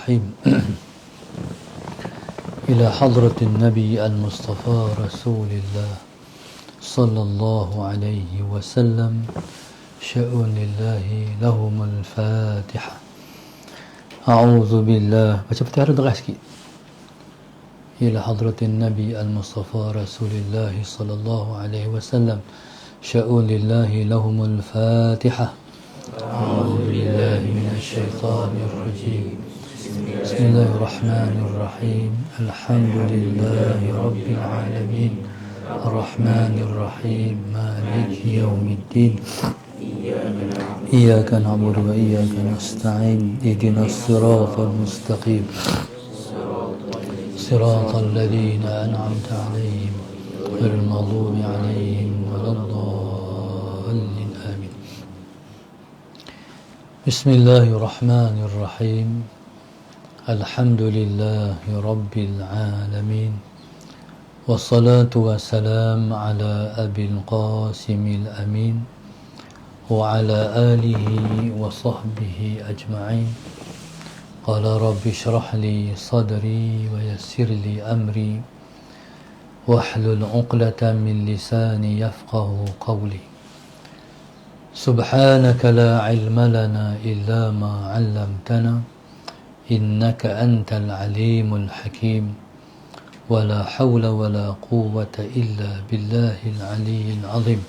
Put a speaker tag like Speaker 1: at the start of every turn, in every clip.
Speaker 1: الرحيم إلى حضرة النبي المصطفى رسول الله صلى الله عليه وسلم شأن الله لهم الفاتحة أعوذ بالله baca Fatihah deras sikit إلى حضرة النبي المصطفى رسول الله صلى الله عليه وسلم شأن الله لهم الفاتحة أعوذ بالله من الشيطان الرجيم بسم الله الرحمن الرحيم الحمد لله رب العالمين الرحمن الرحيم مالك يوم الدين إياك نعبد وإياك نستعين اهدنا الصراط المستقيم صراط الذين أنعمت عليهم غير المغضوب عليهم ولا الضالين آمين بسم الله الرحمن الرحيم الحمد لله رب العالمين والصلاة والسلام على أبي القاسم الأمين وعلى آله وصحبه أجمعين قال رب اشرح لي صدري ويسر لي أمري واحلل عقدة من لساني يفقه قولي سبحانك لا علم لنا إلا ما علمتنا إنك أنت العليم الحكيم ولا حول ولا قوة إلا بالله العلي العظيم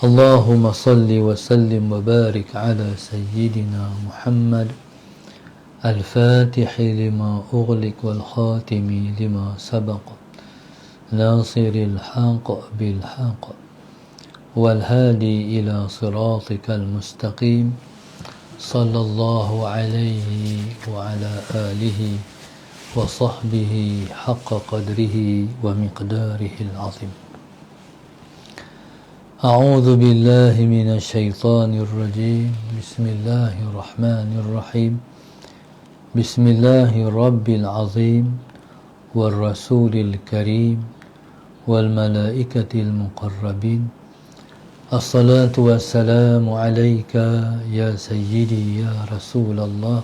Speaker 1: اللهم صل وسلم وبارك على سيدنا محمد الفاتح لما أغلق والخاتم لما سبق ناصر الحق بالحق والهادي إلى صراطك المستقيم صلى الله عليه وعلى آله وصحبه حق قدره ومقداره العظيم أعوذ بالله من الشيطان الرجيم بسم الله الرحمن الرحيم بسم الله الرب العظيم والرسول الكريم والملائكة المقربين الصلاة والسلام عليك يا سيدي يا رسول الله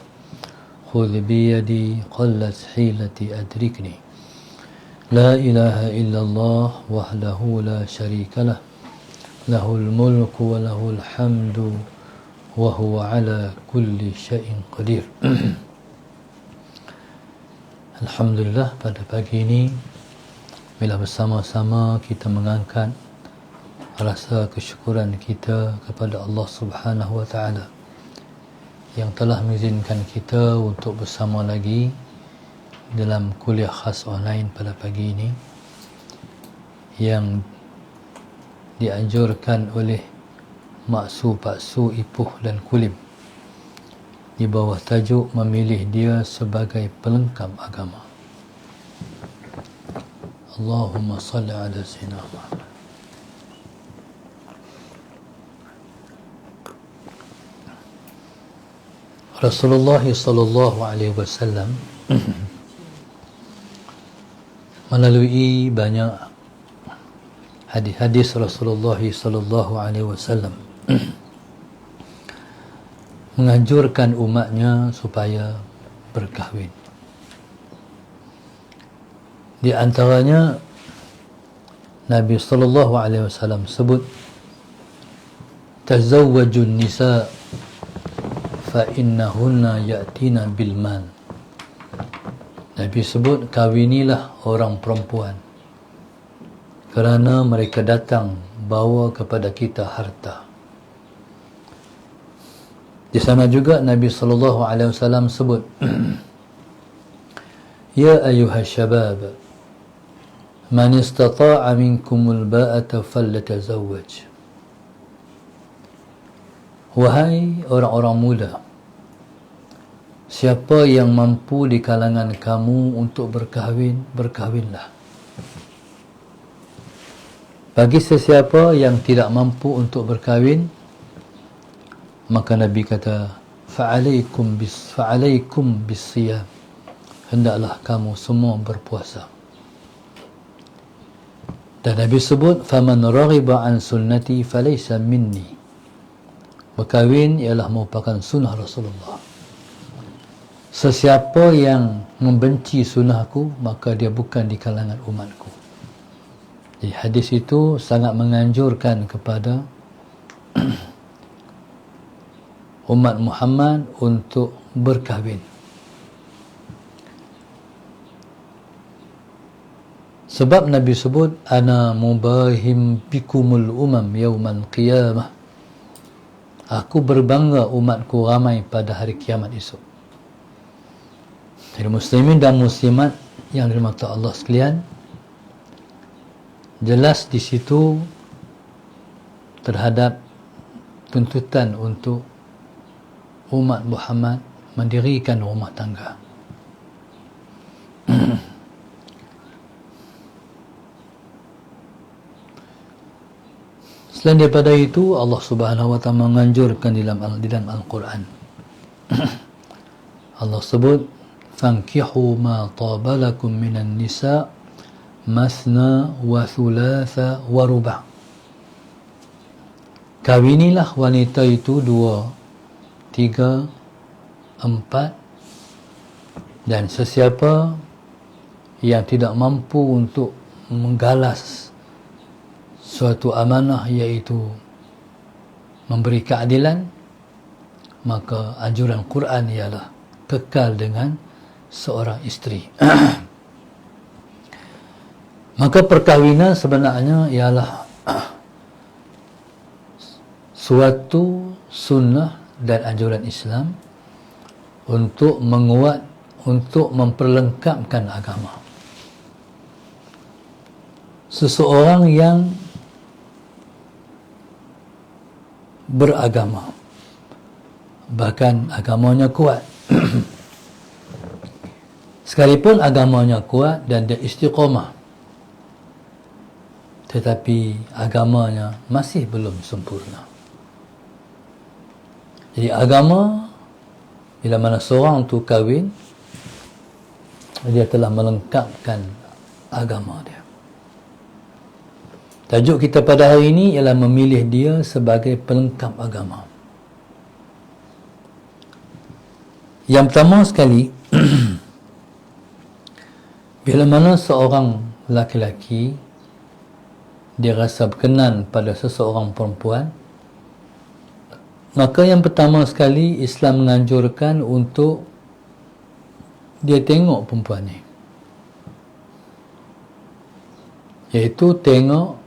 Speaker 1: خذ بيدي قلت حيلتي أدركني لا إله إلا الله وحده لا شريك له له الملك وله الحمد وهو على كل شيء قدير Alhamdulillah, pada pagi ini bila bersama-sama kita mengangkat rasa kesyukuran kita kepada Allah Subhanahu wa taala yang telah mengizinkan kita untuk bersama lagi dalam kuliah khas online pada pagi ini yang dianjurkan oleh Maksu, Paksu, Ipuh dan Kulim di bawah tajuk memilih dia sebagai pelengkap agama. Allahumma salli ala sayyidina Muhammad. Rasulullah sallallahu alaihi wasallam melalui banyak hadis-hadis Rasulullah sallallahu alaihi wasallam menganjurkan umatnya supaya berkahwin. Di antaranya Nabi sallallahu alaihi wasallam sebut tazawwajun nisa fa innahunna ya'tina bil mal. Nabi sebut kawinilah orang perempuan kerana mereka datang bawa kepada kita harta. Di sana juga Nabi sallallahu alaihi wasallam sebut ya ayyuhas syabab man istata'a minkumul ba'ata falyatazawwaj. Wahai orang-orang muda, siapa yang mampu di kalangan kamu untuk berkahwin, berkahwinlah. Bagi sesiapa yang tidak mampu untuk berkahwin, maka Nabi kata fa'alaikum bis-siyam, hendaklah kamu semua berpuasa. Dan Nabi sebut faman raghiba an sunnati falaysa minni. Berkahwin ialah merupakan sunnah Rasulullah. Sesiapa yang membenci sunnahku, maka dia bukan di kalangan umatku. Jadi hadis itu sangat menganjurkan kepada umat Muhammad untuk berkahwin. Sebab Nabi sebut, ana mubahim bikumul umam yaumal qiyamah. Aku berbangga umatku ramai pada hari kiamat esok. Jadi muslimin dan muslimat yang dirahmati Allah sekalian, jelas di situ terhadap tuntutan untuk umat Muhammad mendirikan rumah tangga. Selain daripada itu, Allah Subhanahu wa taala menganjurkan di dalam Al-Quran. Allah sebut, fankihu ma taba lakum minan nisa masna wa thulatha wa ruba'. Kawinilah wanita itu 2, 3, 4, dan sesiapa yang tidak mampu untuk menggalas suatu amanah, iaitu memberi keadilan, maka anjuran Quran ialah kekal dengan seorang isteri. Maka perkahwinan sebenarnya ialah suatu sunnah dan anjuran Islam untuk menguat, untuk memperlengkapkan agama. Seseorang yang beragama, bahkan agamanya kuat, sekalipun agamanya kuat dan dia istiqamah, tetapi agamanya masih belum sempurna. Jadi agama, bila mana seorang tu kahwin, dia telah melengkapkan agama dia. Tajuk kita pada hari ini ialah memilih dia sebagai pelengkap agama. Yang pertama sekali, bila mana seorang laki-laki dia rasa berkenan pada seseorang perempuan, maka yang pertama sekali Islam menganjurkan untuk dia tengok perempuan ni, iaitu tengok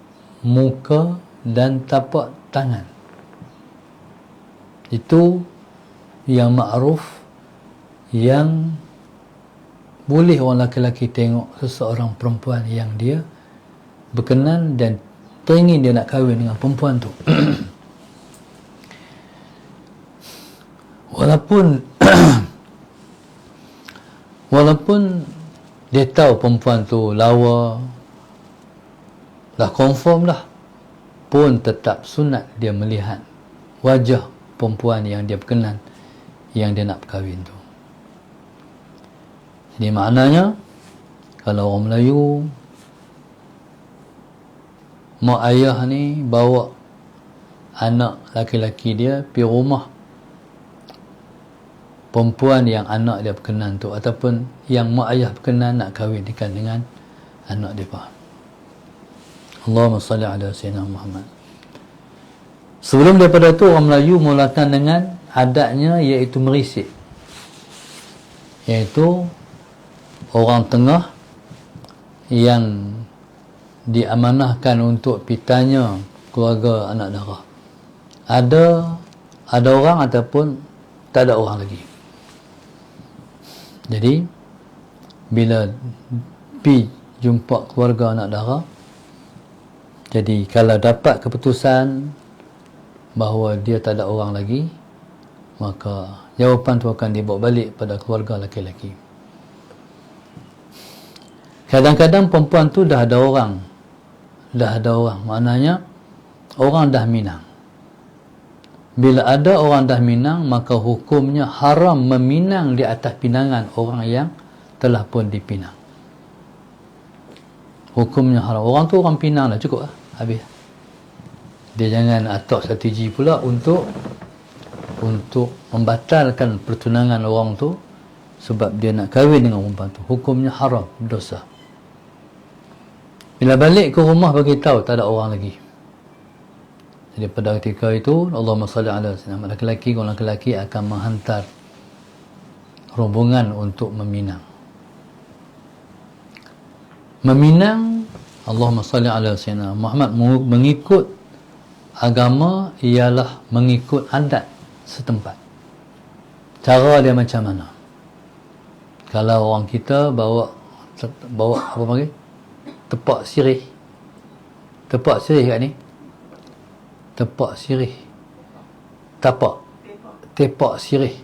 Speaker 1: muka dan tapak tangan. Itu yang makruf, yang boleh orang lelaki tengok seseorang perempuan yang dia berkenan dan teringin dia nak kahwin dengan perempuan tu. Walaupun dia tahu perempuan tu lawa, dah confirm dah, pun tetap sunat dia melihat wajah perempuan yang dia berkenan, yang dia nak berkahwin tu. Jadi maknanya, kalau orang Melayu, mak ayah ni bawa anak laki-laki dia pergi rumah perempuan yang anak dia berkenan tu, ataupun yang mak ayah berkenan nak kahwinkan dengan anak dia. Allahumma salli ala Sayyidina Muhammad. Sebelum daripada tu, orang Melayu mulakan dengan adatnya, iaitu merisik, iaitu orang tengah yang diamanahkan untuk pitanya keluarga anak dara. Ada orang ataupun tak ada orang lagi. Jadi bila pi jumpa keluarga anak dara, jadi kalau dapat keputusan bahawa dia tak ada orang lagi, maka jawapan tu akan dibawa balik pada keluarga laki-laki. Kadang-kadang perempuan tu dah ada orang, maknanya orang dah minang. Bila ada orang dah minang, maka hukumnya haram meminang di atas pinangan orang yang telah pun dipinang. Hukumnya haram. Orang tu orang pinang dah, cukup lah, habis. Dia jangan atok strategi pula untuk membatalkan pertunangan orang tu sebab dia nak kahwin dengan perempuan tu, hukumnya haram, dosa. Bila balik ke rumah bagi tahu tak ada orang lagi. Jadi pada ketika itu Allahumma salli ala sayyidina, laki-laki orang lelaki akan menghantar rombongan untuk meminang. Meminang, Allahumma salli ala sayyidina Muhammad, mengikut agama ialah mengikut adat setempat. Cara dia macam mana? Kalau orang kita bawa apa panggil? Tepak sirih. Tepak sirih kat ni. Tepak sirih. Tepak sirih.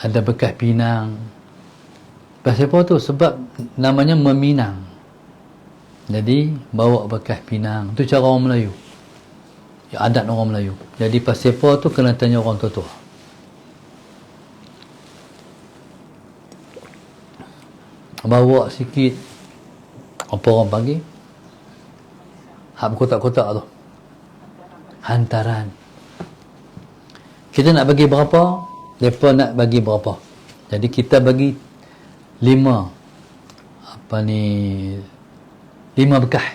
Speaker 1: Ada bekas pinang. Pasal apa tu? Sebab namanya meminang. Jadi bawa bekas pinang. Itu cara orang Melayu. Ya, adat orang Melayu. Jadi pasal apa tu kena tanya orang tua-tua. Bawa sikit apa orang panggil, hak berkotak-kotak tu, hantaran. Kita nak bagi berapa, mereka nak bagi berapa. Jadi kita bagi 5 bekas.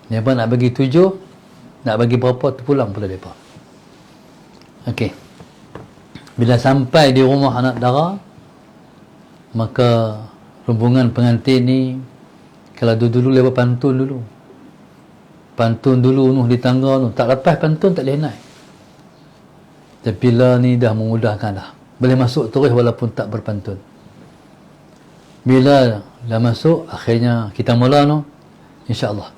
Speaker 1: Mereka nak bagi 7, nak bagi berapa tu pulang pula mereka. Okey. Bila sampai di rumah anak dara, maka rombongan pengantin ni, kalau dulu lewat pantun dulu nuh di tangga tu, tak lepas pantun tak boleh naik. Tapi bila ni dah memudahkan dah, boleh masuk terus walaupun tak berpantun. Bila dah masuk, akhirnya kita mula tu, insya-Allah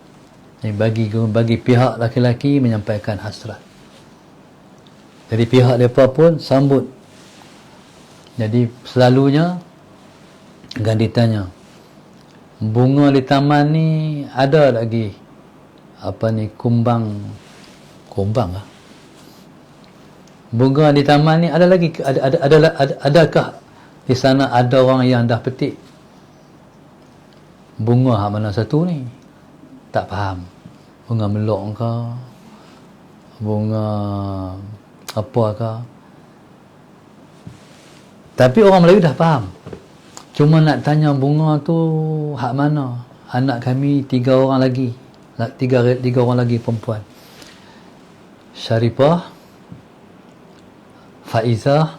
Speaker 1: bagi pihak laki-laki menyampaikan hasrat. Jadi pihak mereka pun sambut. Jadi selalunya kan ditanya, bunga di taman ni ada lagi kumbang lah. Bunga di taman ni ada lagi, adakah di sana ada orang yang dah petik bunga hak mana satu ni? Tak faham. Bunga melok ke, bunga apa ke? Tapi orang Melayu dah faham. Cuma nak tanya bunga tu hak mana? Anak kami 3 orang lagi. 3 orang lagi perempuan. Syarifah, Faizah,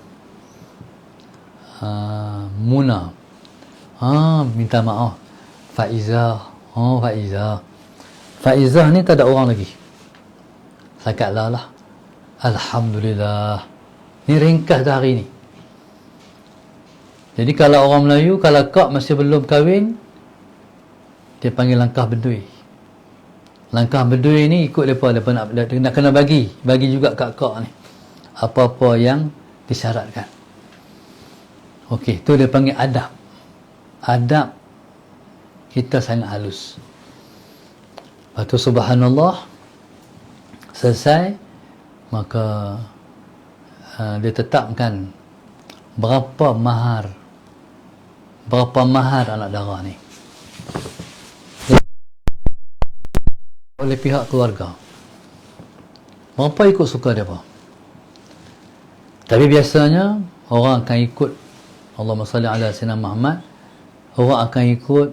Speaker 1: Muna. Minta maaf. Faizah. Faizah ni tak ada orang lagi. Sakatlah lah. Alhamdulillah. Ni ringkas dah hari ni. Jadi kalau orang Melayu, kalau kak masih belum kahwin, dia panggil langkah berdui. Langkah berdui ni ikut mereka nak kena bagi juga kat kak ni apa-apa yang disyaratkan. Okey, tu dia panggil adab. Adab kita sangat halus. Lepas tu subhanallah, selesai, maka dia tetapkan berapa mahar anak dara ni oleh pihak keluarga. Berapa ikut suka dia apa. Tapi biasanya orang akan ikut, Allahumma salli ala sayyidina Muhammad, orang akan ikut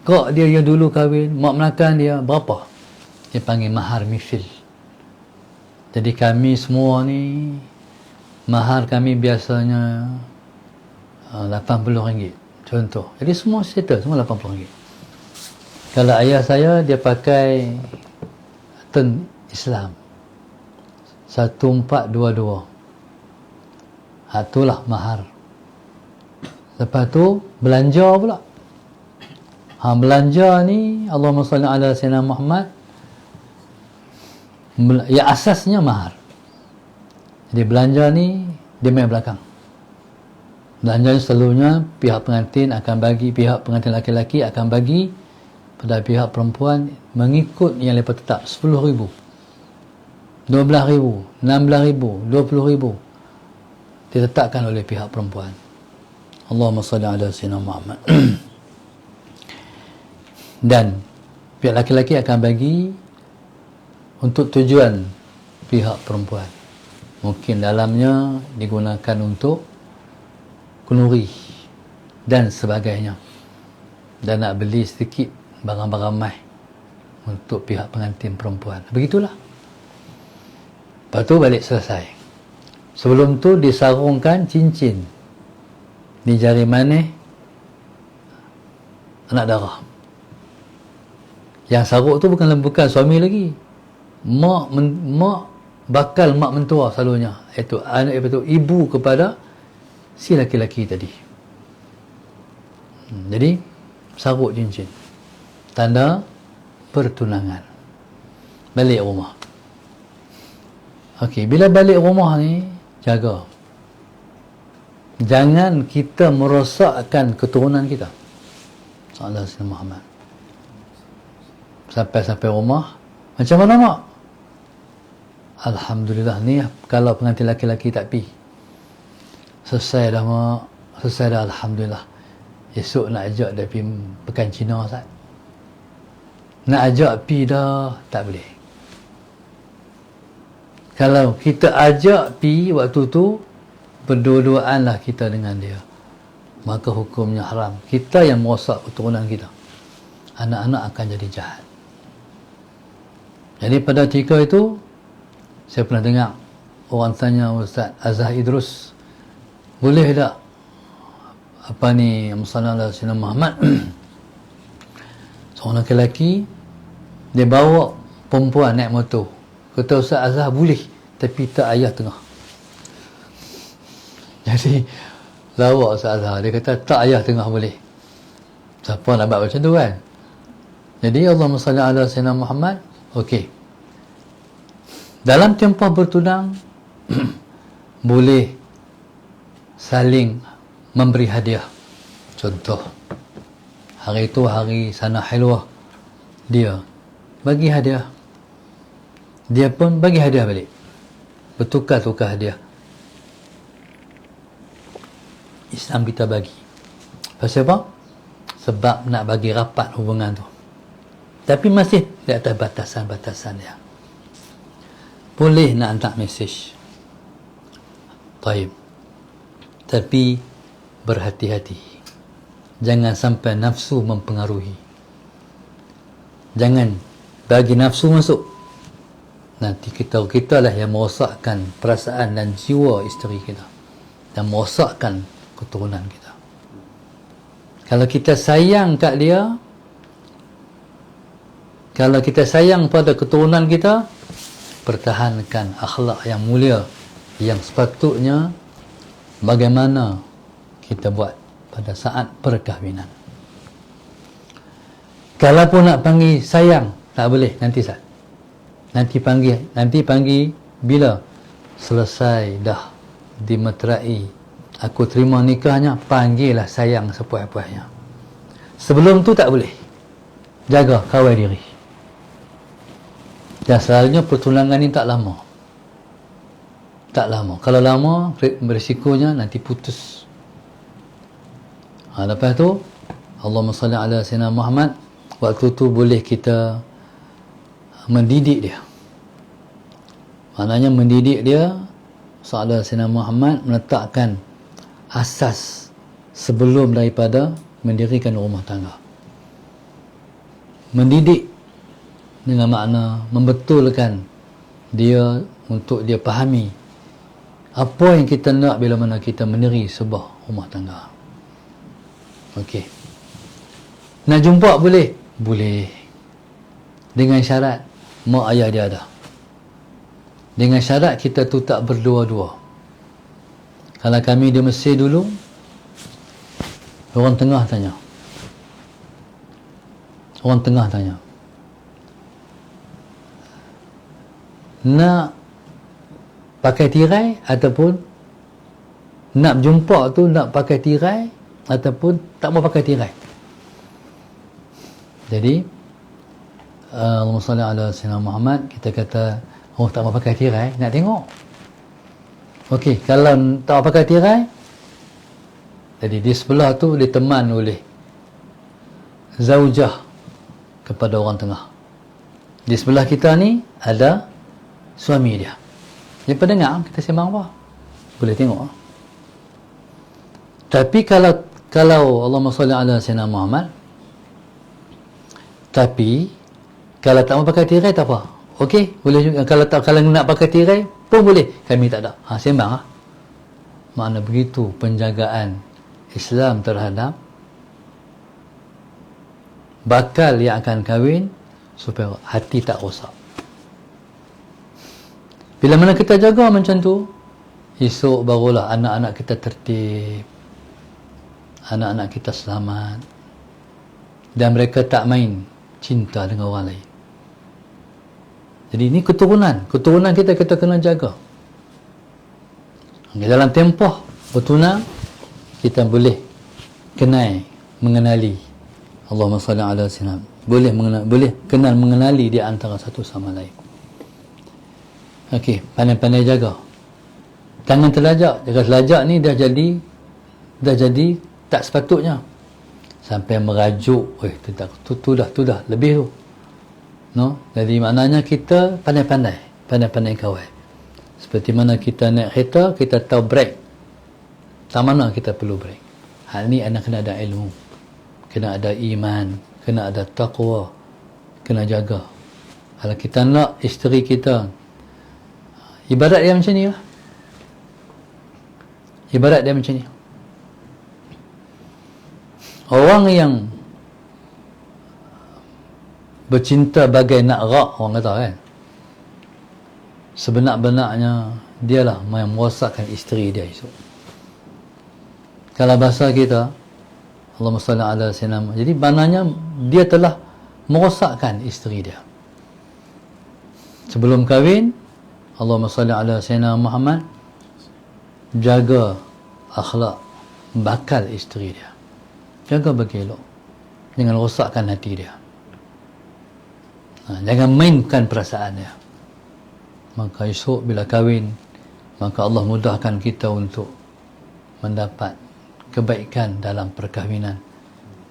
Speaker 1: kak dia yang dulu kahwin, mak menakan dia berapa, dia panggil mahar mifil. Jadi kami semua ni, mahar kami biasanya RM80 contoh. Jadi semua settle, semua RM80. Kalau ayah saya, dia pakai ten Islam 1422. Itulah mahar. Lepas tu belanja pula. Belanja ni Allahumma salli ala sayyidina Muhammad, ya asasnya mahar. Jadi belanja ni dia main belakang. Belanja ni selalunya pihak pengantin akan bagi, pihak pengantin laki-laki akan bagi pada pihak perempuan mengikut yang mereka tetap. 10,000, 12,000, 16,000, 20,000 ditetapkan oleh pihak perempuan. Allahumma salli ala sayyidina Muhammad. Dan pihak laki-laki akan bagi untuk tujuan pihak perempuan. Mungkin dalamnya digunakan untuk kenduri dan sebagainya, dan nak beli sedikit barang-barang mai untuk pihak pengantin perempuan. Begitulah. Lepas tu balik selesai. Sebelum tu disarungkan cincin di jari manis anak darah. Yang saruk tu bukan suami lagi, mak bakal mak mentua selalunya, iaitu ibu kepada si laki-laki tadi. Jadi saruk cincin, tanda pertunangan. Balik rumah. Okey, bila balik rumah ni, jaga jangan kita merosakkan keturunan kita. Allah Muhammad. Sampai rumah, macam mana mak? Alhamdulillah, ni kalau pengantin laki-laki tak pi. Selesai dah mak, selesai dah, alhamdulillah. Esok nak ajak dia pergi pekan Cina, Ustaz. Nak ajak pi dah, tak boleh. Kalau kita ajak pi waktu tu, berdua-duaan lah kita dengan dia, maka hukumnya haram. Kita yang merosak keturunan kita, anak-anak akan jadi jahat. Jadi pada ketika itu, saya pernah dengar orang tanya Ustaz Azhar Idrus, boleh tak Sallallahu Alaihi Wasallam Muhammad seorang lelaki dia bawa perempuan naik motor. Kata Ustaz Azhar, boleh, tapi tak ayah tengah. Jadi lawak Ustaz Azhar, dia kata tak ayah tengah boleh. Siapa nak buat macam tu kan? Jadi Allahumma salli ala sayyidina Muhammad. Okey, dalam tempoh bertunang boleh saling memberi hadiah. Contoh, hari itu hari sana hilwah, dia bagi hadiah, dia pun bagi hadiah balik, bertukar-tukar hadiah. Islam kita bagi. Pasal apa? Sebab nak bagi rapat hubungan tu. Tapi masih di atas batasan-batasan dia. Boleh nak hantar mesej. Baik. Tapi berhati-hati. Jangan sampai nafsu mempengaruhi. Jangan bagi nafsu masuk. Nanti kita lah yang merosakkan perasaan dan jiwa isteri kita, dan merosakkan keturunan kita. Kalau kita sayang kat dia, kalau kita sayang pada keturunan kita, pertahankan akhlak yang mulia yang sepatutnya bagaimana kita buat pada saat perkahwinan. Kalau pun nak panggil sayang, tak boleh, nanti Sat. Nanti panggil bila selesai dah dimeterai, aku terima nikahnya, panggillah sayang sepuas-puasnya. Sebelum tu tak boleh. Jaga kawal diri. Dan selalunya pertunangan ni tak lama. Tak lama. Kalau lama, berisikonya nanti putus. Lepas tu, Allahumma salli ala sayyidina Muhammad. Waktu tu boleh kita mendidik dia. Maknanya mendidik dia, sallallahu alaihi wasallam Muhammad, meletakkan asas sebelum daripada mendirikan rumah tangga. Mendidik dengan makna membetulkan dia untuk dia fahami apa yang kita nak bila mana kita mendiri sebuah rumah tangga. Okey. Nak jumpa boleh? Boleh. Dengan syarat mak ayah dia ada. Dengan syarat kita tu tak berdua-dua. Kalau kami di Mesir dulu, orang tengah tanya. Nak pakai tirai ataupun nak jumpa tu nak pakai tirai ataupun tak mau pakai tirai. Jadi Allahumma salli ala sayyidina Muhammad, kita kata tak mau pakai tirai, nak tengok. Okey, kalau tak mau pakai tirai, jadi di sebelah tu diteman oleh zaujah kepada orang tengah. Di sebelah kita ni ada suami dia. Dia pendengar kita sembang apa? Boleh tengok. Tapi kalau Allahumma salli ala sayyidina Muhammad, tapi kalau tak mau pakai tirai tak apa. Okey, boleh juga. Kalau nak pakai tirai pun boleh. Kami tak ada. Sembang lah. Makna begitu penjagaan Islam terhadap bakal yang akan kahwin supaya hati tak rosak. Bila mana kita jaga macam tu, esok barulah anak-anak kita tertib, anak-anak kita selamat, dan mereka tak main cinta dengan orang lain. Jadi ini keturunan kita kena jaga. Dalam tempoh bertunang, kita boleh mengenali Allahumma salli ala sayyidina, boleh kenal mengenali di antara satu sama lain. Okey, pandai-pandai jaga. Jangan terlajak. Jaga terlajak ni dah jadi tak sepatutnya. Sampai merajuk, tu dah lebih tu. No? Jadi maknanya kita pandai-pandai kawal. Seperti mana kita naik kereta, kita tahu brake. Tak mana kita perlu brake. Hal ni anak kena ada ilmu, kena ada iman, kena ada taqwa, kena jaga. Kalau kita nak isteri kita, ibarat dia macam ni lah. Ibarat dia macam ni. Orang yang bercinta bagai nak rak, orang kata kan, sebenar-benarnya dialah yang merosakkan isteri dia esok. Kalau bahasa kita, Allahumma salli ala sayyidina, jadi maknanya dia telah merosakkan isteri dia. Sebelum kahwin, Allahumma salli ala sayyidina Muhammad, jaga akhlak bakal isteri dia, jaga bagi elok, jangan rosakkan hati dia, jangan mainkan perasaan dia. Maka esok bila kahwin, maka Allah mudahkan kita untuk mendapat kebaikan dalam perkahwinan,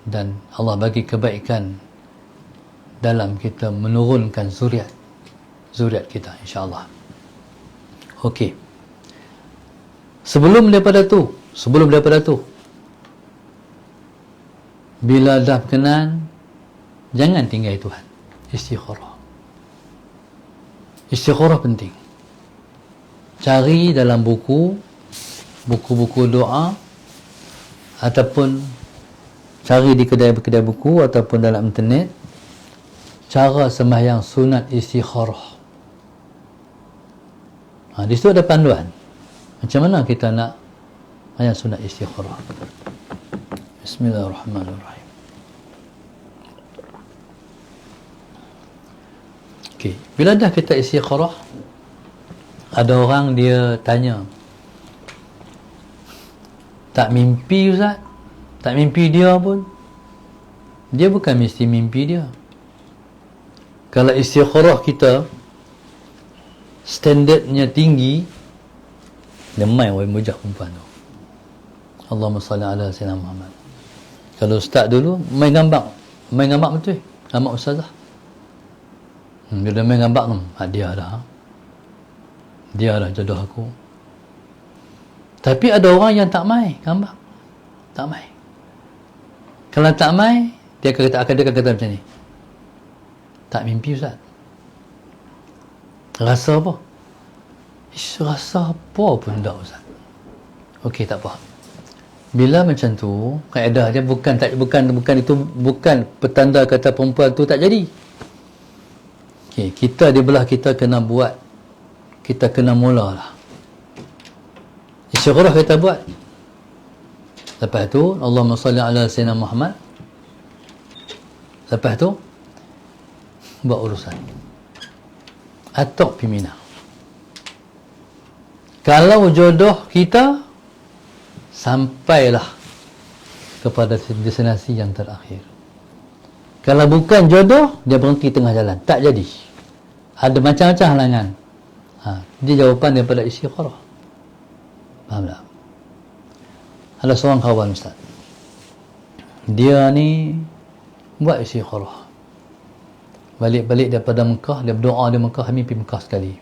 Speaker 1: dan Allah bagi kebaikan dalam kita menurunkan zuriat kita, insya-Allah. Okey. Sebelum daripada tu, bila dah berkenan, jangan tinggal Tuhan. Istikharah penting. Cari dalam buku-buku doa, ataupun cari di kedai-kedai buku ataupun dalam internet cara sembahyang sunat istikharah. Di situ ada panduan macam mana kita nak sembahyang sunat istikharah. Bismillahirrahmanirrahim. Okey, bila dah kita istikharah, ada orang dia tanya, tak mimpi Ustaz? Tak mimpi dia pun. Dia bukan mesti mimpi dia. Kalau istikharah kita standardnya tinggi, dia main wajah perempuan tu. Allahumma salli ala sayyidina Muhammad. Kalau ustaz dulu main gambar betul. Gambar ustazah. Dia main gambar tu. Dia dah jodoh aku. Tapi ada orang yang tak mai gambar. Tak mai. Kalau tak mai, dia akan kata macam ni. Tak mimpi Ustaz. Rasa apa? Rasa apa pun tak Ustaz. Okey, tak apa. Bila macam tu, kaedah dia bukan petanda kata perempuan tu tak jadi. Okey, kita kena buat. Kita kena mulalah. Istikharah kita buat. Lepas tu Allahumma salli ala sayyidina Muhammad. Lepas tu buat urusan atok pimina. Kalau jodoh kita, sampailah kepada destinasi yang terakhir. Kalau bukan jodoh, dia berhenti tengah jalan, tak jadi. Ada macam-macam halangan. Dia jawapan daripada istikharah. Faham tak? Ada seorang kawan Ustaz, dia ni buat istikharah, balik-balik daripada Mekah, dia berdoa di Mekah, kami pergi Mekah sekali.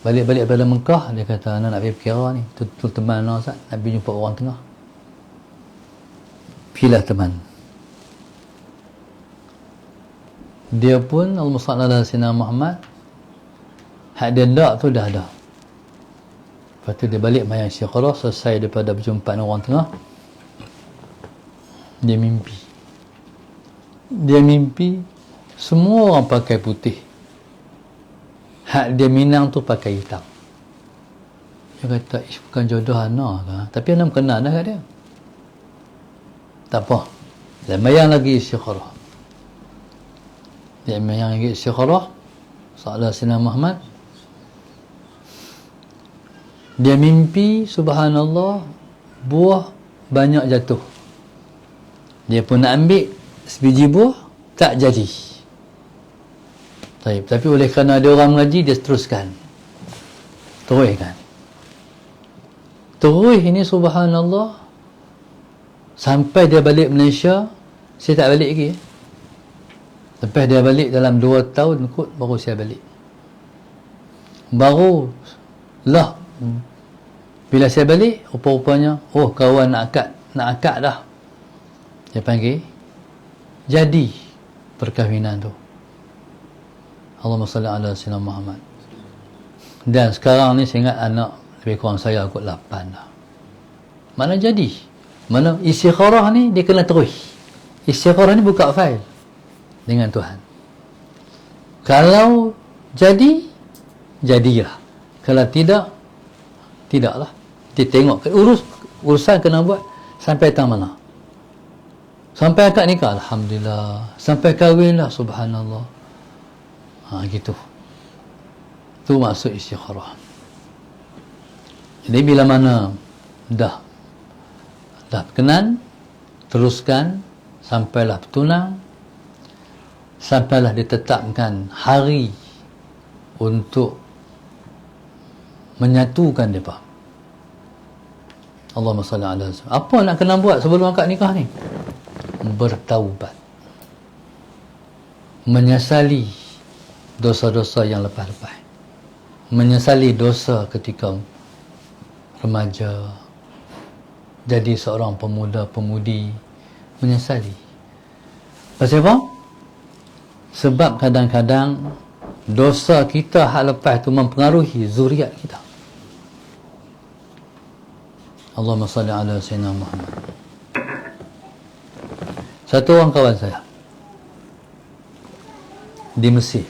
Speaker 1: Balik-balik daripada Mekah, dia kata, anak nak pergi perkara ni. Tu teman anak Ustaz, nak pergi jumpa orang tengah. Pilah teman. Dia pun, Allahumma salli ala sayyidina Muhammad, hak dia tak tu dah ada. Lepas tu dia balik mayang Syikrah, selesai daripada perjumpaan orang tengah, dia mimpi. Dia mimpi semua orang pakai putih, hak dia Minang tu pakai hitam. Dia kata, bukan jodoh anak kan? Tapi anak kenal dah kat dia. Tak apa, dia mayang lagi Syikrah. Dia mayang lagi Syikrah, Salah Sina Muhammad. Dia mimpi, subhanallah, buah banyak jatuh. Dia pun nak ambil sebiji buah, tak jadi. Tapi oleh kerana ada orang mengaji, dia teruskan. Teruskan. Terus ini subhanallah, sampai dia balik Malaysia, saya tak balik lagi. Lepas dia balik dalam 2 tahun kot, baru saya balik. Baru lah, bila saya balik, rupa-rupanya, oh kawan nak akad dah. Dia panggil, jadi perkahwinan tu. Allahumma salli ala sayyidina Muhammad. Dan sekarang ni saya ingat anak lebih kurang saya kot 8 dah. Mana jadi? Mana istikharah ni dia kena terus. Istikharah ni buka fail dengan Tuhan. Kalau jadi, jadilah. Kalau tidak, tidaklah. Dia tengok urusan kena buat sampai tang mana. Sampai akad nikah, alhamdulillah. Sampai kahwin lah, subhanallah. Gitu. Tu maksud istikharah. Jadi bila mana dah berkenan, teruskan sampailah bertunang, sampailah ditetapkan hari untuk menyatukan mereka. Allahumma salli ala sayyidina. Apa nak kena buat sebelum akad nikah ni? Bertaubat, menyesali dosa-dosa yang lepas-lepas, menyesali dosa ketika remaja, jadi seorang pemuda-pemudi, menyesali. Pasal apa? Sebab kadang-kadang dosa kita hak lepas itu mempengaruhi zuriat kita. Allahumma salli ala sayyidina Muhammad. Satu orang kawan saya di Mesir,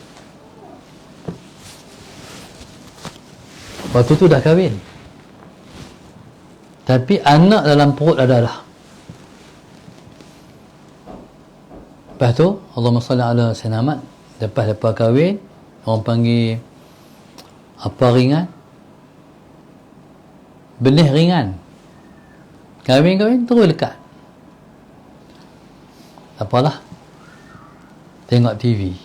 Speaker 1: waktu tu dah kahwin, tapi anak dalam perut ada dah. Lepas tu Allahumma salli ala sayyidina Muhammad, lepas kahwin, orang panggil apa ringan, benih ringan. Kahwin terus lekat. Apalah, tengok TV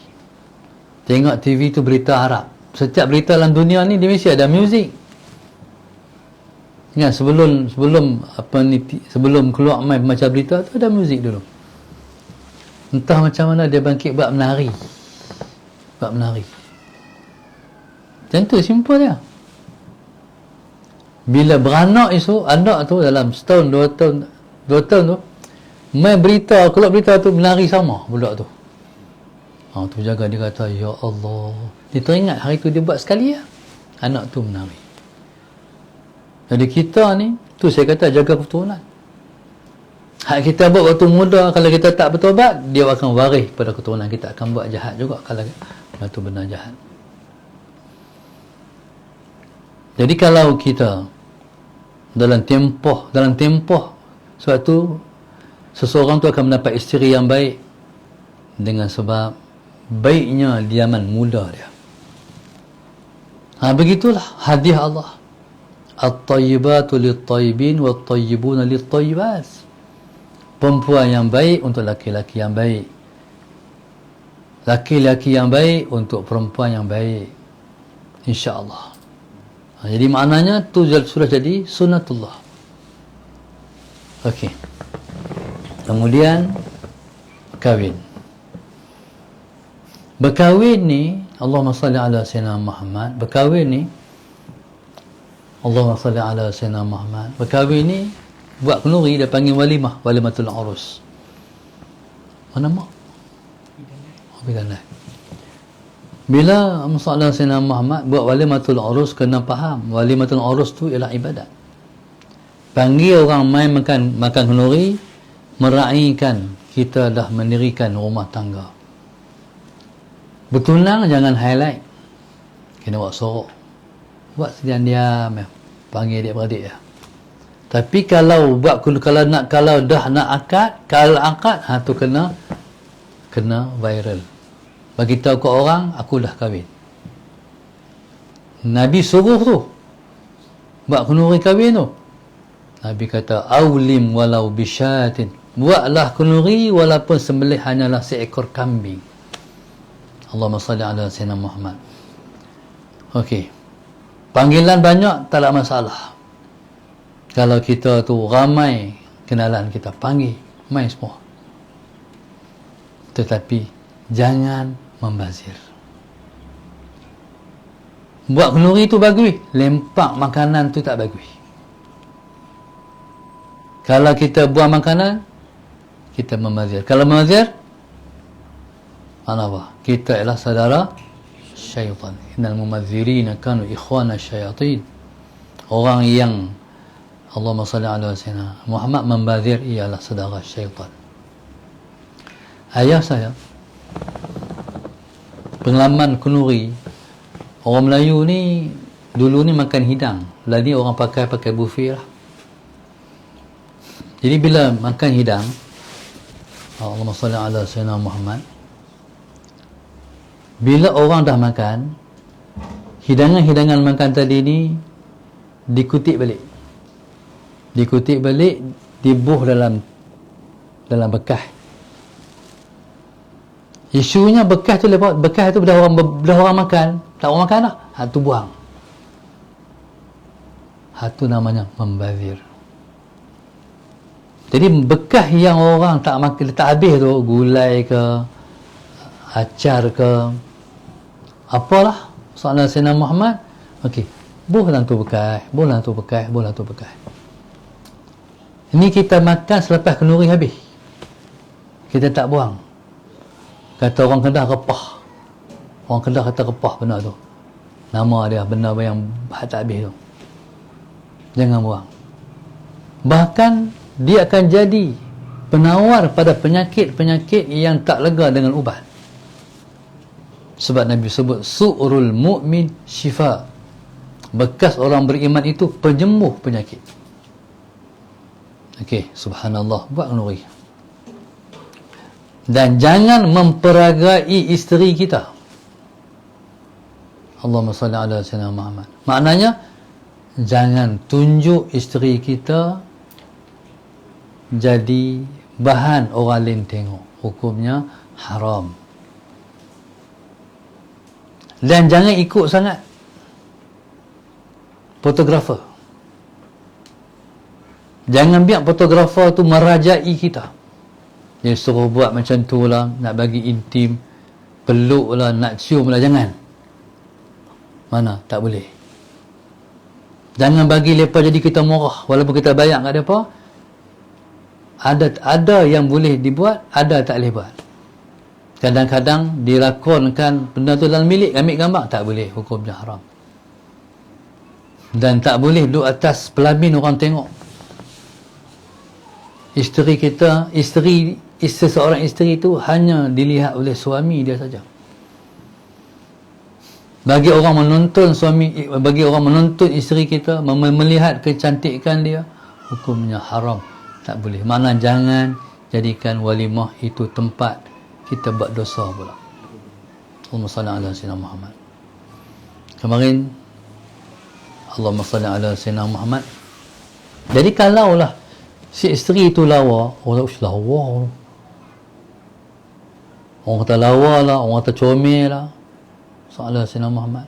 Speaker 1: tu berita Arab. Setiap berita dalam dunia ni dia mesti ada muzik. Ingat sebelum keluar main macam berita tu ada muzik dulu. Entah macam mana dia bangkit buat menari. Macam tu simple dia. Bila beranak isu, anak tu dalam setahun, 2 tahun tu, main berita, keluar berita tu menari sama budak tu. Tu jaga, dia kata, ya Allah. Dia teringat hari tu dia buat sekali ya, anak tu menari. Jadi kita ni, tu saya kata jaga keturunan. Hak kita buat waktu muda, kalau kita tak bertobat, dia akan waris pada keturunan kita, akan buat jahat juga kalau itu benar jahat. Jadi kalau kita dalam tempoh suatu seseorang tu akan mendapat isteri yang baik dengan sebab baiknya diaman muda dia. Begitulah hadiah Allah. At-tayyibatu lit-tayyibin wat-tayyibuna lit-tayyibat. Perempuan yang baik untuk laki-laki yang baik, laki-laki yang baik untuk perempuan yang baik, insya-Allah. Jadi maknanya tu sudah jadi sunnatullah. Okey. Kemudian berkahwin ni, Allahumma salli ala sayyidina Muhammad, berkahwin ni Allahumma salli ala Sayyidina Muhammad. Berkahwin ni buat kenduri, dia panggil walimah, walimatul urus. Mana mak? Bidanah. Bila Musallallahu Sayyidina Muhammad buat walimatul urus, kena faham walimatul urus tu ialah ibadat. Panggil orang main makan kenduri, meraihkan kita dah mendirikan rumah tangga. Bertunang jangan highlight, kena buat sorok, buat sedian diam ya. Panggil adik-beradik ya. Tapi kalau dah nak akad, kalau akad tu kena viral. Bagi tahu ke orang aku dah kahwin. Nabi suruh tu buat kenduri kahwin tu. Nabi kata aulim walau bisyatin, buatlah kenduri walaupun sembelih hanyalah seekor kambing. Allahumma salli ala Sayyidina Muhammad. Okey, panggilan banyak tak ada masalah. Kalau kita tu ramai kenalan kita, panggil main semua, tetapi jangan membazir. Buat kenduri tu bagus, lempak makanan tu tak bagus. Kalau kita buang makanan, kita membazir. Kalau membazir, mana apa? Kita ialah saudara syaitan. Innal mumadzirina kanu ikhwana syayatin. Orang yang Allahumma salli ala Sayyidina Muhammad membazir ialah saudara syaitan. Ayah saya pengalaman kenduri. Orang Melayu ni dulu ni makan hidang, lah ni orang pakai buffet lah. Jadi bila makan hidang, Allahumma salli ala Sayyidina Muhammad, bila orang dah makan, hidangan-hidangan makan tadi ni dikutip balik, dibuh dalam bekas. Isunya bekas tu dah orang makan, tak orang makan dah, tu buang. Tu namanya membazir. Jadi bekas yang orang tak makan, tak habis tu, gulai ke, acar ke, apalah, soalan Sayyidina Muhammad, okey, buh dalam tu bekas. Ini kita makan selepas kenduri habis, kita tak buang. Kata orang Kedah repah, orang Kedah kata repah benda tu, nama dia benda yang tak habis tu, jangan buang. Bahkan dia akan jadi penawar pada penyakit-penyakit yang tak lega dengan ubat. Sebab Nabi sebut su'rul mu'min syifa, bekas orang beriman itu penyembuh penyakit. Okey, subhanallah, buat kenduri. Dan jangan memperagai isteri kita. Allahumma salli ala Sayyidina Muhammad. Maknanya jangan tunjuk isteri kita jadi bahan orang lain tengok. Hukumnya haram. Dan jangan ikut sangat fotografer. Jangan biar fotografer tu merajai kita. Dia suruh buat macam tu lah, nak bagi intim, peluk lah, nak cium lah, jangan. Mana? Tak boleh. Jangan bagi mereka jadi kita murah, walaupun kita bayar kat mereka. Ada yang boleh dibuat, ada tak boleh buat. Kadang-kadang dirakonkan benda tu dalam bilik, ambil gambar, tak boleh, hukumnya haram. Dan tak boleh duduk atas pelamin orang tengok. Seorang isteri itu hanya dilihat oleh suami dia saja. Bagi orang menonton isteri kita, melihat kecantikan dia, hukumnya haram, tak boleh. Maknanya jangan jadikan walimah itu tempat kita buat dosa pula. Allahumma salli ala Sayyidina Muhammad. Kemarin Allahumma salli ala Sayyidina Muhammad. Jadi kalaulah si isteri itu lawa, orang kata lawa lah, orang kata comel lah, soalan Sayyidina Muhammad.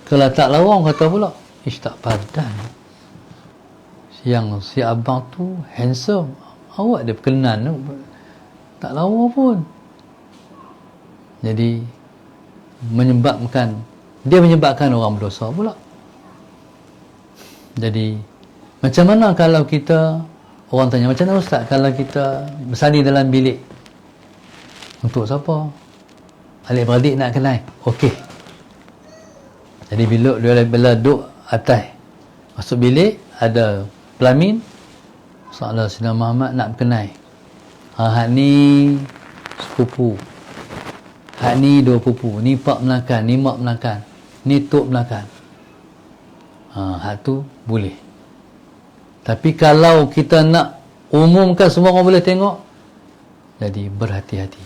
Speaker 1: Kalau tak lawa, orang kata pula, tak padan, yang si abang tu handsome, awak dia berkenan, tak lawa pun. Jadi menyebabkan orang berdosa pula. Jadi macam mana kalau kita, orang tanya, macam mana Ustaz kalau kita bersalin dalam bilik? Untuk siapa? Adik-beradik nak kenal. Okey. Jadi bila duduk atas masuk bilik, ada pelamin, Saudara Sayyidina Muhammad nak berkenal. Hak ni sepupu, hak ni dua pupu, ni pak menakan, ni mak menakan, ni tok menakan. Hak tu boleh. Tapi kalau kita nak umumkan semua orang boleh tengok, jadi berhati-hati.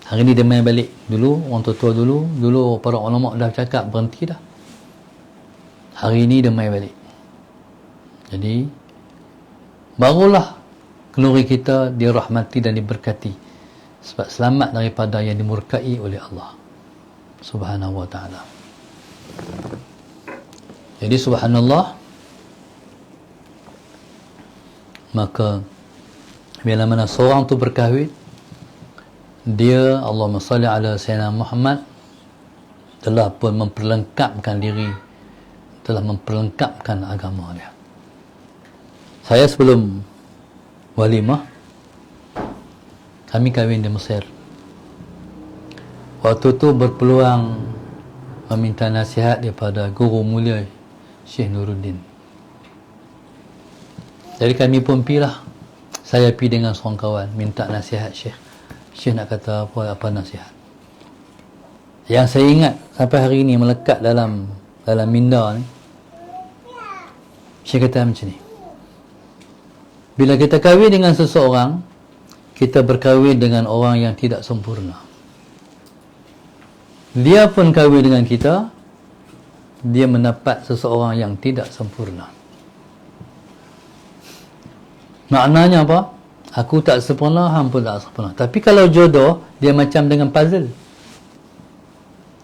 Speaker 1: Hari ni dia main balik. Dulu orang tua-tua dulu para ulama dah cakap berhenti dah. Hari ni dia main balik. Jadi barulah kenduri kita dirahmati dan diberkati, sebab selamat daripada yang dimurkai oleh Allah Subhanahu wa ta'ala. Jadi subhanallah, maka bila mana seorang tu berkahwin, dia, Allahumma salli ala Sayyidina Muhammad, telah pun memperlengkapkan diri, telah memperlengkapkan agama dia. Saya sebelum walimah, kami kahwin di Mesir. Waktu tu berpeluang meminta nasihat daripada guru mulia Syekh Nuruddin. Jadi kami pun pergilah. Saya pergi dengan seorang kawan minta nasihat Syekh. Syekh nak kata apa nasihat. Yang saya ingat sampai hari ini melekat dalam minda ni, Syekh kata macam ni: bila kita kahwin dengan seseorang, kita berkahwin dengan orang yang tidak sempurna. Dia pun kahwin dengan kita, dia mendapat seseorang yang tidak sempurna. Maknanya apa? Aku tak sempurna, hang pun tak sempurna. Tapi kalau jodoh, dia macam dengan puzzle.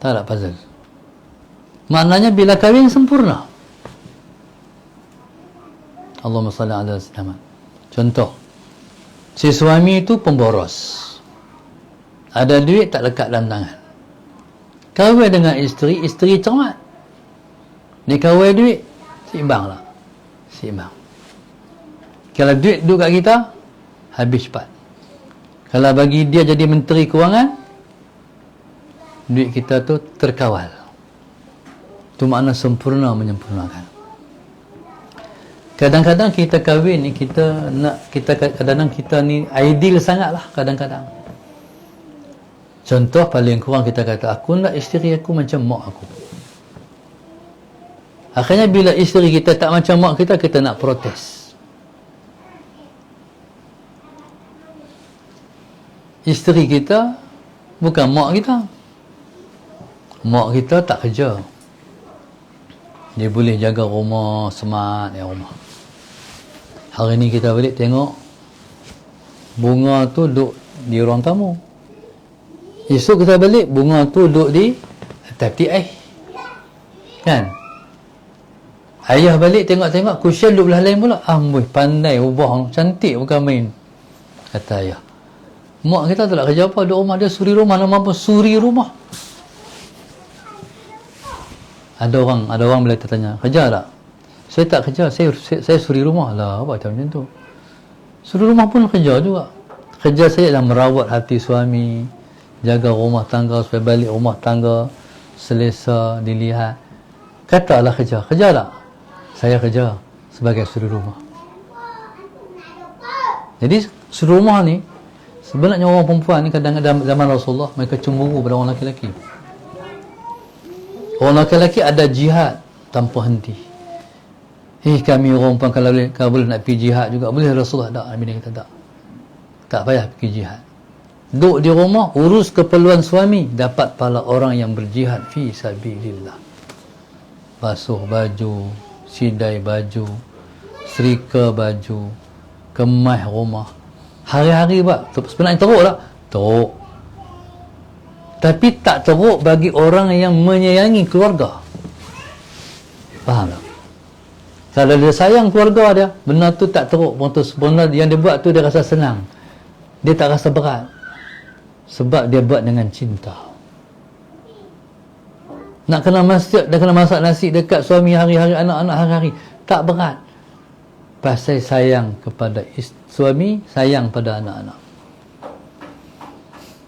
Speaker 1: Tak ada puzzle. Maknanya bila kahwin sempurna. Allahumma salli ala Sayyidina. Contoh, si suami itu pemboros. Ada duit tak lekat dalam tangan. Kahwin dengan isteri cermat. Dia kahwin duit, seimbang lah. Seimbang. Kalau duit duduk kat kita, habis cepat. Kalau bagi dia jadi menteri kewangan, duit kita tu terkawal. Itu makna sempurna menyempurnakan. Kadang-kadang kita kahwin ni, kadang-kadang kita ni ideal sangat lah kadang-kadang. Contoh paling kurang kita kata, aku nak isteri aku macam mak aku. Akhirnya bila isteri kita tak macam mak kita, kita nak protes. Isteri kita bukan mak kita. Mak kita tak kerja. Dia boleh jaga rumah, smart ya rumah. Hari ni kita balik tengok bunga tu duduk di ruang tamu. Esok kita balik, bunga tu duduk di atas TI. Kan? Ayah balik tengok-tengok, cushion duduk belah lain pula. Amboi, pandai ubah, cantik bukan main. Kata ayah. Mak kita tak kerja apa, duduk rumah, dia suri rumah, nama apa? Suri rumah. Ada orang bila tanya, kerja tak? Saya tak kerja, saya suri rumah lah. Apa macam tu? Suri rumah pun kerja juga. Kerja saya adalah merawat hati suami, jaga rumah tangga supaya balik rumah tangga selesa dilihat. Katalah kerja tak? Saya kerja sebagai suri rumah. Jadi suri rumah ni, sebenarnya orang perempuan ni kadang-kadang zaman Rasulullah mereka cemburu pada orang lelaki-lelaki. Orang lelaki-lelaki ada jihad tanpa henti. Kami orang perempuan kalau boleh nak pergi jihad juga boleh. Rasulullah tak, Nabi dia kata tak. Tak payah pergi jihad. Duduk di rumah urus keperluan suami, dapat pahala orang yang berjihad fi sabilillah. Basuh baju, sidai baju, serika baju, kemas rumah. Hari-hari buat. Sebenarnya teruk tak? Teruk. Tapi tak teruk bagi orang yang menyayangi keluarga. Faham tak? Kalau dia sayang keluarga dia, benda tu tak teruk. Benda yang dia buat tu dia rasa senang. Dia tak rasa berat. Sebab dia buat dengan cinta. Nak kena masjid, dia kena masak nasi dekat suami hari-hari, anak-anak hari-hari. tak berat. Pasal sayang kepada suami, sayang pada anak-anak.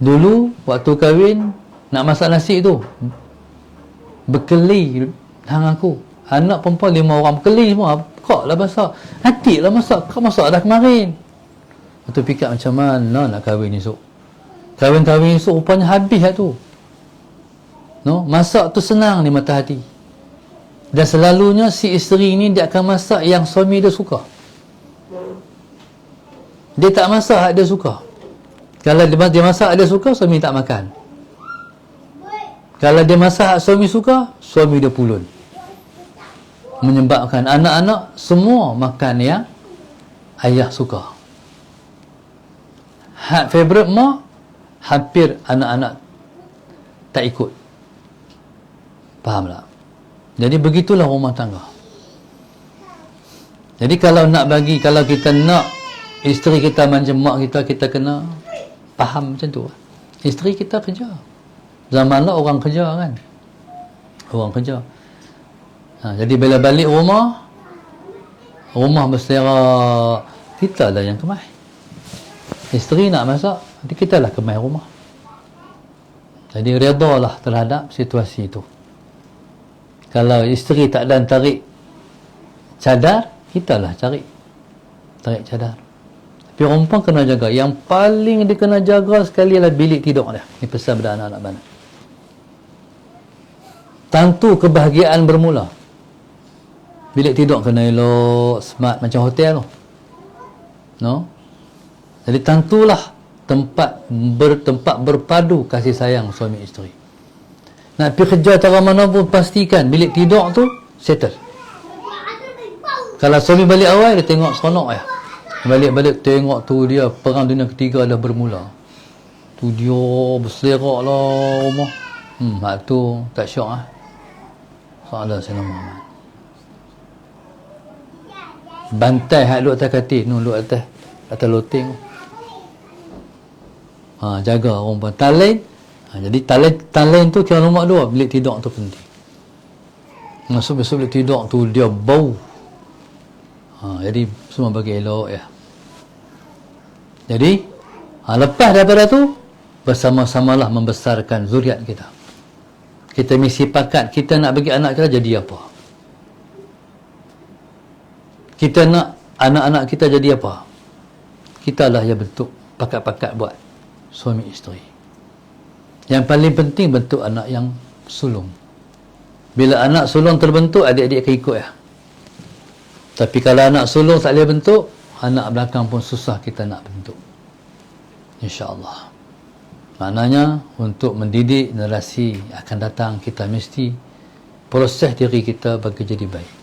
Speaker 1: Dulu waktu kahwin nak masak nasi tu berkeli hang aku. Anak perempuan 5 orang berkeli semua. Kak lah masak. Nanti lah masak. Kak masak dah kemarin. Waktu fikir macam mana nak kahwin esok. Kahwin-kahwin esok rupanya habis lah tu. No? Masak tu senang di mata hati. Dan selalunya si isteri ni dia akan masak yang suami dia suka. Dia tak masak dia suka. Kalau dia masak dia suka, suami tak makan. Kalau dia masak suami suka, suami dia pulun. Menyebabkan anak-anak semua makan yang ayah suka. Favorite mak, hampir anak-anak tak ikut. Faham tak? Jadi begitulah rumah tangga. Jadi kalau kita nak isteri kita macam mak kita, kita kena faham macam tu. Isteri kita kerja. Zaman lah orang kerja kan. Orang kerja. Jadi bila balik rumah berselerak, kita lah yang kemai. Isteri nak masak, nanti kita lah kemai rumah. Jadi redalah terhadap situasi itu. Kalau isteri tak dan tarik cadar, kita lah tarik cadar. Tapi perempuan kena jaga. Yang paling dia kena jaga sekali adalah bilik tidur dia. Ini pesan pada anak-anak mana. Tentu kebahagiaan bermula. Bilik tidur kena elok, smart macam hotel tu. No? Jadi tentulah tempat berpadu kasih sayang suami isteri. Nak pergi kerja cara mana pun pastikan bilik tidur tu settle. Kalau suami balik awal dia tengok seronok ya. Balik-balik tengok tu dia perang dunia ketiga dah bermula. Tu dia berselerak lah rumah. Hak tu tak syok ah. Soalan saya nama. Bantai hak duduk atas katil, duduk atas loteng. Jaga orang pun. Jadi talen tu kira nombor 2, bilik tidur tu penting. Masuk bilik tidur tu dia bau. Jadi semua bagi elok ya. Jadi lepas daripada tu bersama-samalah membesarkan zuriat kita. Kita mesti pakat kita nak bagi anak kita jadi apa. Kita nak anak-anak kita jadi apa. Kita lah yang bentuk pakat-pakat buat suami isteri. Yang paling penting bentuk anak yang sulung. Bila anak sulung terbentuk, adik-adik akan ikut ya. Tapi kalau anak sulung tak boleh bentuk, anak belakang pun susah kita nak bentuk. InsyaAllah. Maknanya untuk mendidik generasi akan datang, kita mesti proses diri kita bagi jadi baik.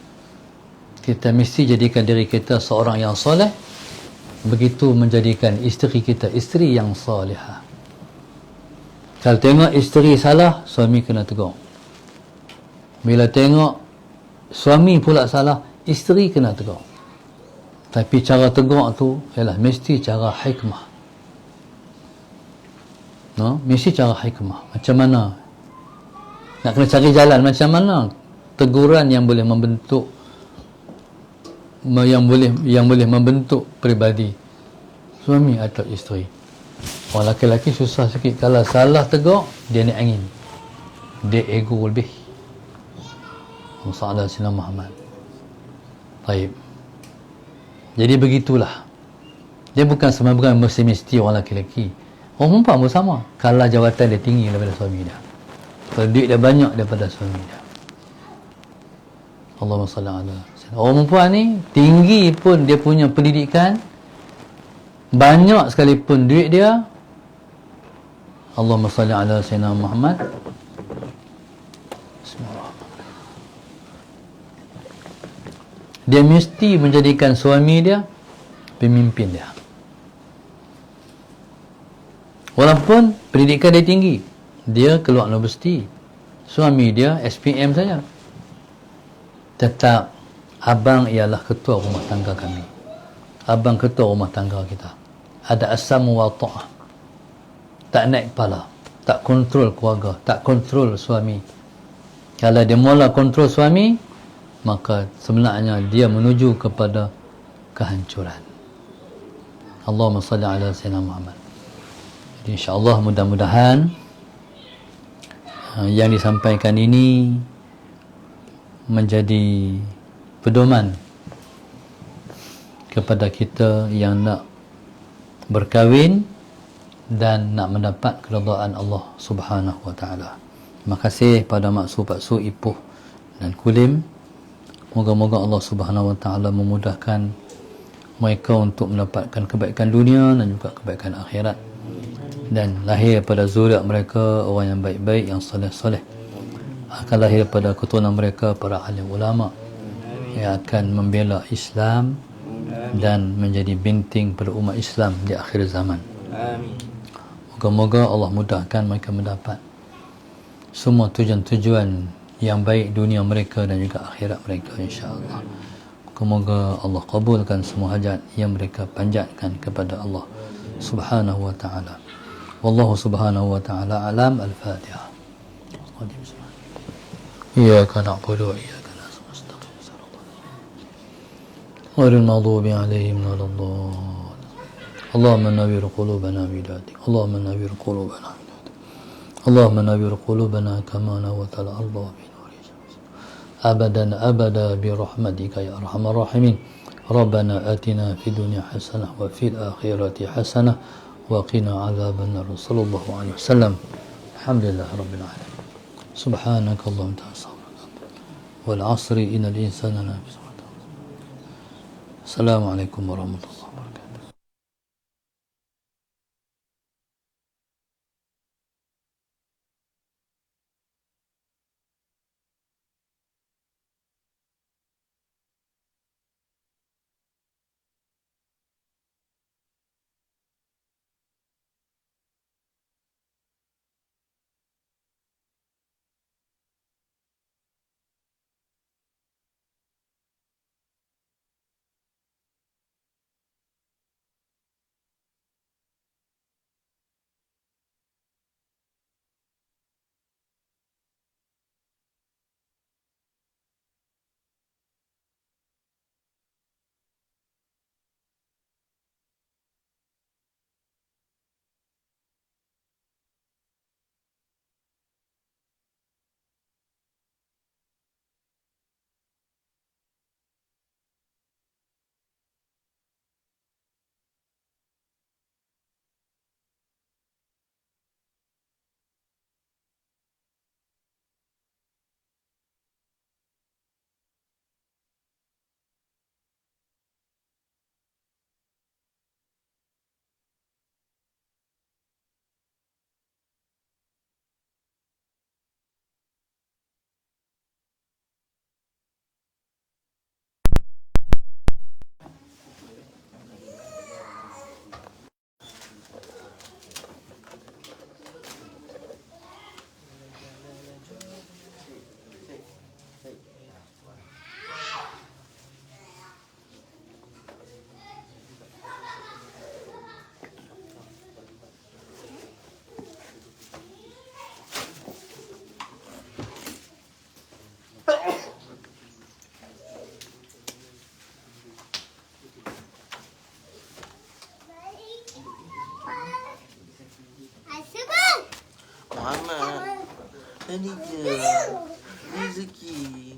Speaker 1: Kita mesti jadikan diri kita seorang yang soleh. Begitu menjadikan isteri kita isteri yang salihah. Kalau tengok isteri salah, suami kena tegur. Bila tengok suami pula salah, isteri kena tegur. Tapi cara tegur tu ialah mesti cara hikmah. No? Mesti cara hikmah. Macam mana? Nak kena cari jalan macam mana teguran yang boleh membentuk, yang boleh membentuk peribadi suami atau isteri. Orang lelaki susah sikit. Kalau salah tegur, dia naik angin, dia ego lebih. Masalah Sina Muhammad. Baik. Jadi begitulah. Dia bukan mesti orang lelaki. Orang perempuan pun sama. Kalau jawatan dia tinggi daripada suami dia, kalau duit dia banyak daripada suami dia. Allahumma salli ala. Orang perempuan ni tinggi pun dia punya pendidikan, banyak sekalipun duit dia, Allahumma salli ala Sayyidina Muhammad. Bismillahirrahmanirrahim. Dia mesti menjadikan suami dia pemimpin dia. Walaupun pendidikan dia tinggi, dia keluar universiti, suami dia SPM saja, tetap abang ialah ketua rumah tangga kami. Abang ketua rumah tangga kita. Ada asam wa ta'ah. Tak naik kepala, tak kontrol keluarga, tak kontrol suami. Kalau dia mula kontrol suami, maka sebenarnya dia menuju kepada kehancuran. Allahumma salli ala Sayyidina Muhammad. Jadi insya-Allah mudah-mudahan yang disampaikan ini menjadi pedoman kepada kita yang nak berkahwin dan nak mendapat keridaan Allah Subhanahu wa taala. Terima kasih pada Mak Pak Su, Ipoh dan Kulim. Moga-moga Allah Subhanahu wa taala memudahkan mereka untuk mendapatkan kebaikan dunia dan juga kebaikan akhirat, dan lahir pada zuriat mereka orang yang baik-baik, yang soleh-soleh. Akan lahir pada keturunan mereka para alim ulama yang akan membela Islam dan menjadi binting pada umat Islam di akhir zaman. Amin. Moga-moga Allah mudahkan mereka mendapat semua tujuan-tujuan yang baik dunia mereka dan juga akhirat mereka, insya-Allah. Moga Allah kabulkan semua hajat yang mereka panjatkan kepada Allah Subhanahu wa taala. Wallahu subhanahu wa ta'ala alam. Al-Fatihah. Iyyaka na'budu wa iyyaka nasta'in. Ghairil maghdubi 'alaihim waladdallin. Allahumma nawwir qulubana bid'atik. Allahumma nawwir qulubana bid'atik. Allahumma nawwir qulubana kama nawwarta al-ardha bi nuri syams. Abadan abada bi rahmatika ya arhamar rahimin. Rabbana atina fid dunya hasanah wa fil akhirati hasanah wa qina adzaban nar. Sallallahu alaihi wasallam. Alhamdulillahirabbil alamin. Subhanakallahumma wa bihamdika. Wal 'asri innal insana lafi khusr. Assalamualaikum warahmatullahi wabarakatuh.
Speaker 2: Muhammad, ini je rezeki.